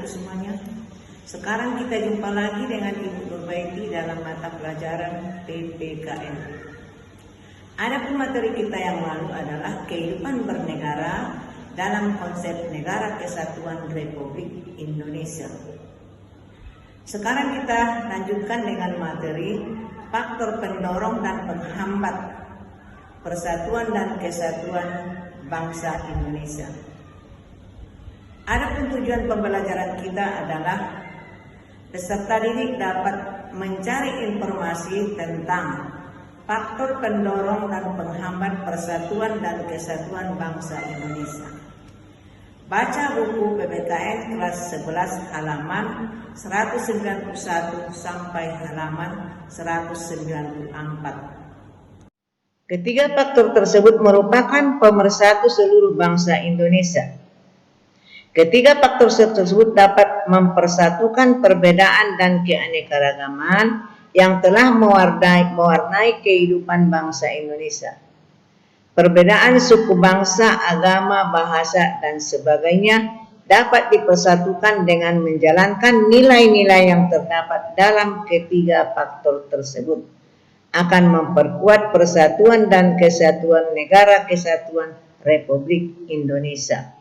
adik-adikku semuanya. Sekarang kita jumpa lagi dengan Ibu Nurbaiti dalam mata pelajaran PPKN. Adapun materi kita yang lalu adalah kehidupan bernegara dalam konsep Negara Kesatuan Republik Indonesia. Sekarang kita lanjutkan dengan materi faktor pendorong dan penghambat persatuan dan kesatuan bangsa Indonesia. Adapun tujuan pembelajaran kita adalah peserta didik dapat mencari informasi tentang faktor pendorong dan penghambat persatuan dan kesatuan bangsa Indonesia. Baca buku PPKN kelas 11 halaman 191 sampai halaman 194. Ketiga faktor tersebut merupakan pemersatu seluruh bangsa Indonesia. Ketiga faktor tersebut dapat mempersatukan perbedaan dan keanekaragaman yang telah mewarnai kehidupan bangsa Indonesia. Perbedaan suku bangsa, agama, bahasa, dan sebagainya dapat dipersatukan dengan menjalankan nilai-nilai yang terdapat dalam ketiga faktor tersebut. Akan memperkuat persatuan dan kesatuan Negara Kesatuan Republik Indonesia.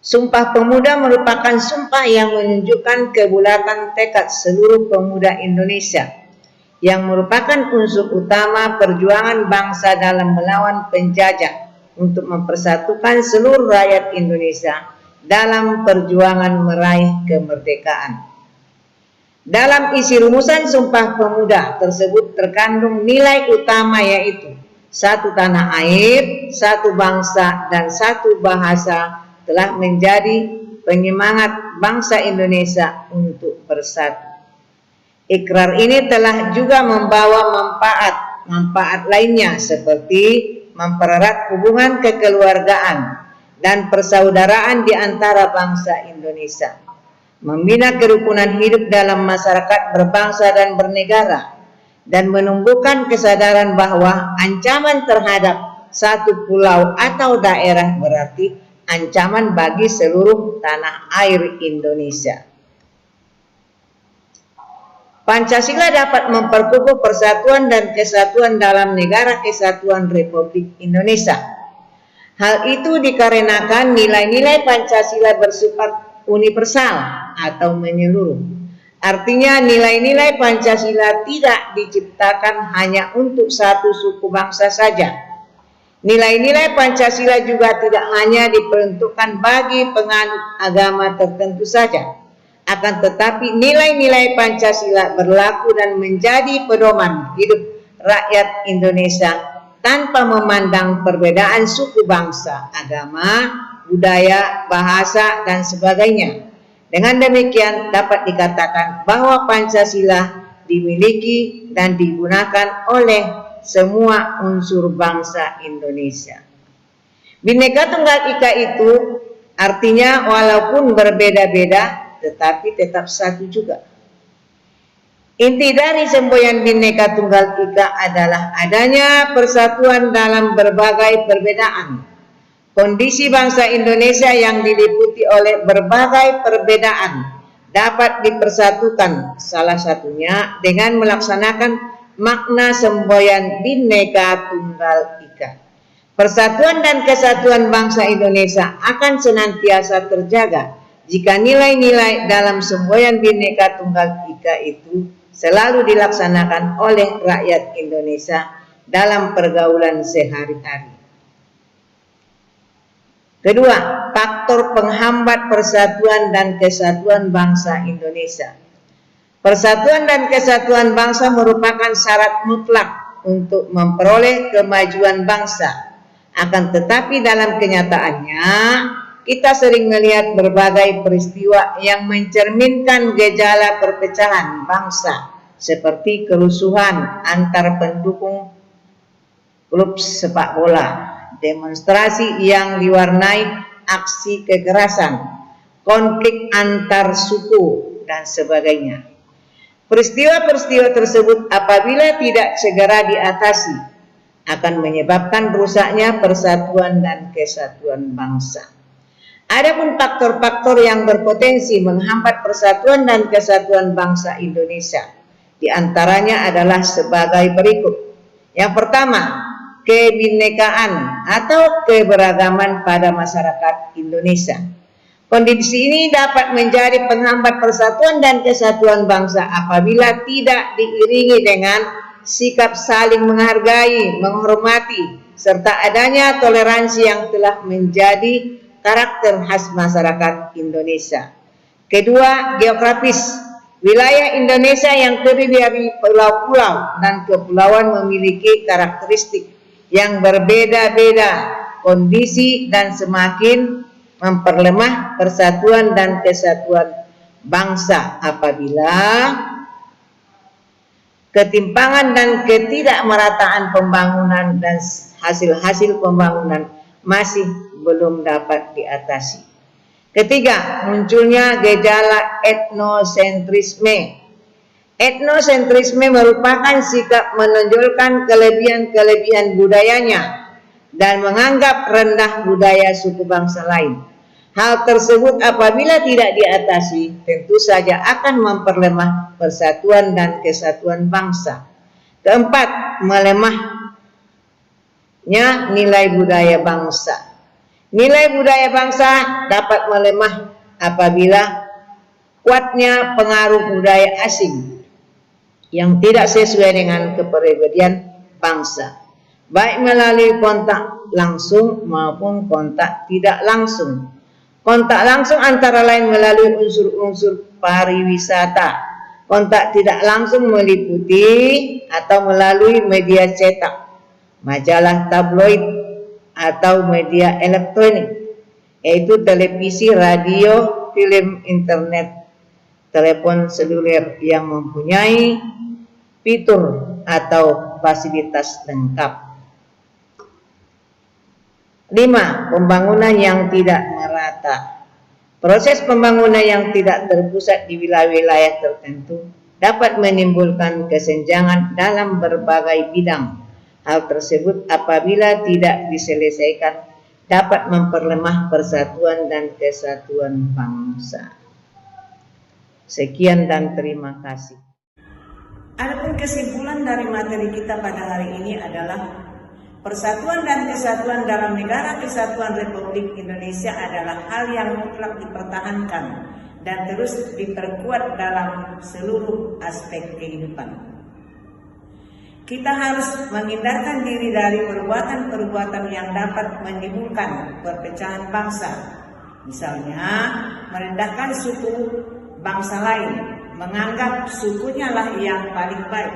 Sumpah Pemuda merupakan sumpah yang menunjukkan kebulatan tekad seluruh pemuda Indonesia yang merupakan unsur utama perjuangan bangsa dalam melawan penjajah untuk mempersatukan seluruh rakyat Indonesia dalam perjuangan meraih kemerdekaan. Dalam isi rumusan Sumpah Pemuda tersebut terkandung nilai utama yaitu satu tanah air, satu bangsa, dan satu bahasa telah menjadi penyemangat bangsa Indonesia untuk bersatu. Ikrar ini telah juga membawa manfaat lainnya seperti mempererat hubungan kekeluargaan dan persaudaraan di antara bangsa Indonesia, membina kerukunan hidup dalam masyarakat berbangsa dan bernegara, dan menumbuhkan kesadaran bahwa ancaman terhadap satu pulau atau daerah berarti ancaman bagi seluruh tanah air Indonesia. Pancasila dapat memperkukuh persatuan dan kesatuan dalam Negara Kesatuan Republik Indonesia. Hal itu dikarenakan nilai-nilai Pancasila bersifat universal atau menyeluruh. Artinya nilai-nilai Pancasila tidak diciptakan hanya untuk satu suku bangsa saja. Nilai-nilai Pancasila juga tidak hanya diperuntukkan bagi penganut agama tertentu saja, akan tetapi nilai-nilai Pancasila berlaku dan menjadi pedoman hidup rakyat Indonesia tanpa memandang perbedaan suku bangsa, agama, budaya, bahasa, dan sebagainya. Dengan demikian dapat dikatakan bahwa Pancasila dimiliki dan digunakan oleh semua unsur bangsa Indonesia. Bhinneka Tunggal Ika itu artinya walaupun berbeda-beda tetapi tetap satu juga. Inti dari semboyan Bhinneka Tunggal Ika adalah adanya persatuan dalam berbagai perbedaan. Kondisi bangsa Indonesia yang diliputi oleh berbagai perbedaan dapat dipersatukan, salah satunya dengan melaksanakan makna semboyan Bhinneka Tunggal Ika. Persatuan dan kesatuan bangsa Indonesia akan senantiasa terjaga jika nilai-nilai dalam semboyan Bhinneka Tunggal Ika itu selalu dilaksanakan oleh rakyat Indonesia dalam pergaulan sehari-hari. Kedua, faktor penghambat persatuan dan kesatuan bangsa Indonesia. Persatuan dan kesatuan bangsa merupakan syarat mutlak untuk memperoleh kemajuan bangsa. Akan tetapi dalam kenyataannya, kita sering melihat berbagai peristiwa yang mencerminkan gejala perpecahan bangsa, seperti kerusuhan antar pendukung klub sepak bola, demonstrasi yang diwarnai aksi kekerasan, konflik antar suku, dan sebagainya. Peristiwa-peristiwa tersebut apabila tidak segera diatasi akan menyebabkan rusaknya persatuan dan kesatuan bangsa. Adapun faktor-faktor yang berpotensi menghambat persatuan dan kesatuan bangsa Indonesia, di antaranya adalah sebagai berikut. Yang pertama, kebinekaan atau keberagaman pada masyarakat Indonesia. Kondisi ini dapat menjadi penghambat persatuan dan kesatuan bangsa apabila tidak diiringi dengan sikap saling menghargai, menghormati, serta adanya toleransi yang telah menjadi karakter khas masyarakat Indonesia. Kedua, geografis. Wilayah Indonesia yang terdiri dari pulau-pulau dan kepulauan memiliki karakteristik yang berbeda-beda kondisi dan semakin memperlemah persatuan dan kesatuan bangsa apabila ketimpangan dan ketidakmerataan pembangunan dan hasil-hasil pembangunan masih belum dapat diatasi. Ketiga, munculnya gejala etnosentrisme. Etnosentrisme merupakan sikap menonjolkan kelebihan-kelebihan budayanya dan menganggap rendah budaya suku bangsa lain. Hal tersebut apabila tidak diatasi, tentu saja akan memperlemah persatuan dan kesatuan bangsa. Keempat, melemahnya nilai budaya bangsa. Nilai budaya bangsa dapat melemah apabila kuatnya pengaruh budaya asing yang tidak sesuai dengan kepribadian bangsa, baik melalui kontak langsung maupun kontak tidak langsung. Kontak langsung antara lain melalui unsur-unsur pariwisata. Kontak tidak langsung meliputi atau melalui media cetak, majalah tabloid, atau media elektronik, yaitu televisi, radio, film, internet, telepon seluler yang mempunyai fitur atau fasilitas lengkap. 5. Pembangunan yang tidak merata. Proses pembangunan yang tidak terpusat di wilayah-wilayah tertentu dapat menimbulkan kesenjangan dalam berbagai bidang. Hal tersebut apabila tidak diselesaikan dapat memperlemah persatuan dan kesatuan bangsa. Sekian dan terima kasih. Adapun kesimpulan dari materi kita pada hari ini adalah persatuan dan kesatuan dalam negara kesatuan Republik Indonesia adalah hal yang mutlak dipertahankan dan terus diperkuat dalam seluruh aspek kehidupan. Kita harus menghindarkan diri dari perbuatan-perbuatan yang dapat menimbulkan perpecahan bangsa. Misalnya, merendahkan suku bangsa lain, menganggap sukunya lah yang paling baik.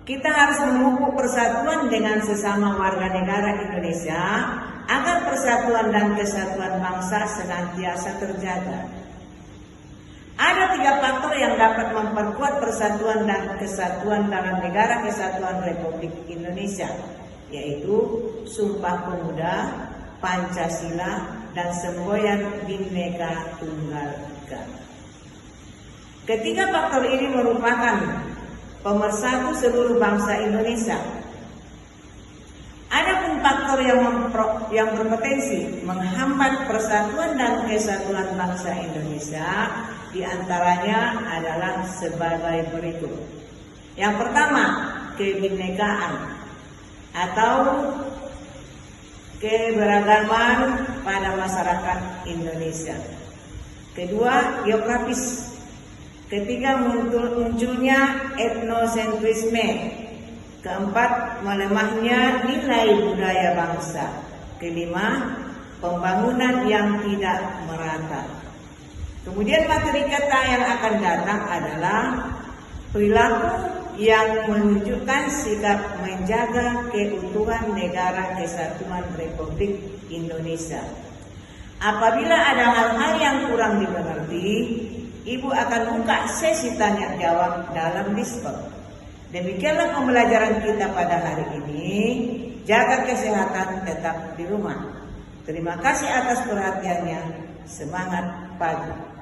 Kita harus memupuk persatuan dengan sesama warga negara Indonesia agar persatuan dan kesatuan bangsa senantiasa terjaga. Ada 3 faktor yang dapat memperkuat persatuan dan kesatuan dalam negara kesatuan Republik Indonesia, yaitu Sumpah Pemuda, Pancasila, dan semboyan Bhinneka Tunggal Ika. Ketiga faktor ini merupakan pemersatu seluruh bangsa Indonesia. Adapun faktor yang berpotensi menghambat persatuan dan kesatuan bangsa Indonesia di antaranya adalah sebagai berikut. Yang pertama, kebinekaan atau keberagaman pada masyarakat Indonesia. Kedua, geografis. Ketiga, munculnya etnosentrisme. Keempat, melemahnya nilai budaya bangsa. Kelima, pembangunan yang tidak merata. Kemudian materi kata yang akan datang adalah perilaku yang menunjukkan sikap menjaga keutuhan negara kesatuan Republik Indonesia. Apabila ada hal-hal yang kurang dimengerti, Ibu akan buka sesi tanya jawab dalam Discord. Demikianlah pembelajaran kita pada hari ini. Jaga kesehatan, tetap di rumah. Terima kasih atas perhatiannya. Semangat pagi.